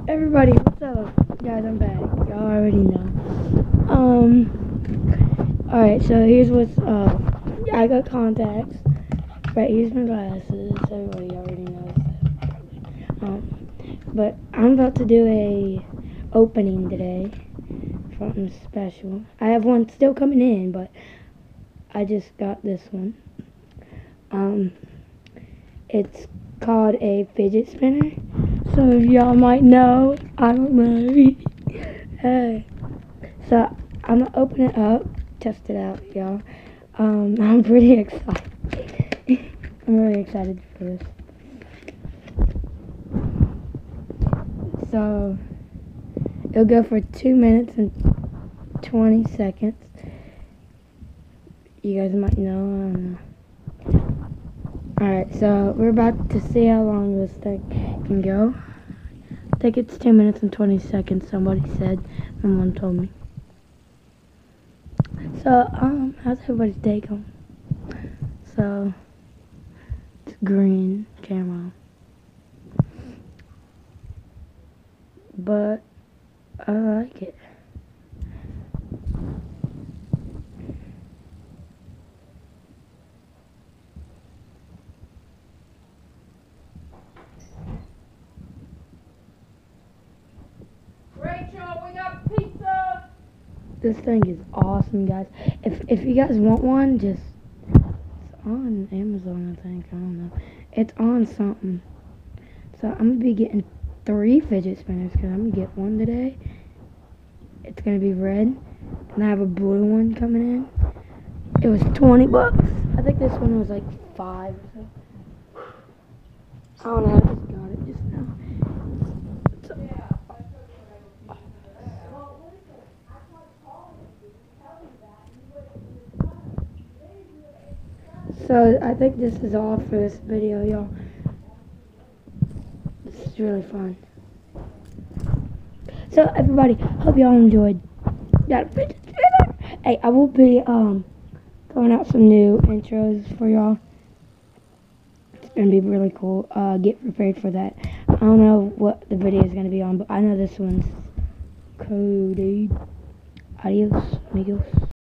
Everybody, what's up? Guys, I'm back. Y'all already know. Alright, so here's what's up. I got contacts. Right, here's my glasses. Everybody already knows that. But I'm about to do a opening today. Something special. I have one still coming in, but I just got this one. It's called a fidget spinner. Some of y'all might know. I don't know. Hey. So I'm gonna open it up, test it out, y'all. I'm pretty excited. I'm really excited for this. So it'll go for 2 minutes and 20 seconds. You guys might know. I don't know. Alright, so we're about to see how long this thing can go. I think it's 2 minutes and 20 seconds, somebody said. Someone told me. So, how's everybody's day going? So, it's green camera. But, I like it. Rachel, we got pizza! This thing is awesome, guys. If you guys want one, just, it's on Amazon, I think. I don't know. It's on something. So, I'm going to be getting 3 fidget spinners, because I'm going to get one today. It's going to be red. And I have a blue one coming in. It was 20 bucks. I think this one was like 5 or so. I don't know, I just got it just now. So I think this is all for this video, y'all. This is really fun. So everybody, hope y'all enjoyed that fidget spinner. Hey, I will be throwing out some new intros for y'all. It's gonna be really cool. Get prepared for that. I don't know what the video is gonna be on, but I know this one's coded. Adios, amigos.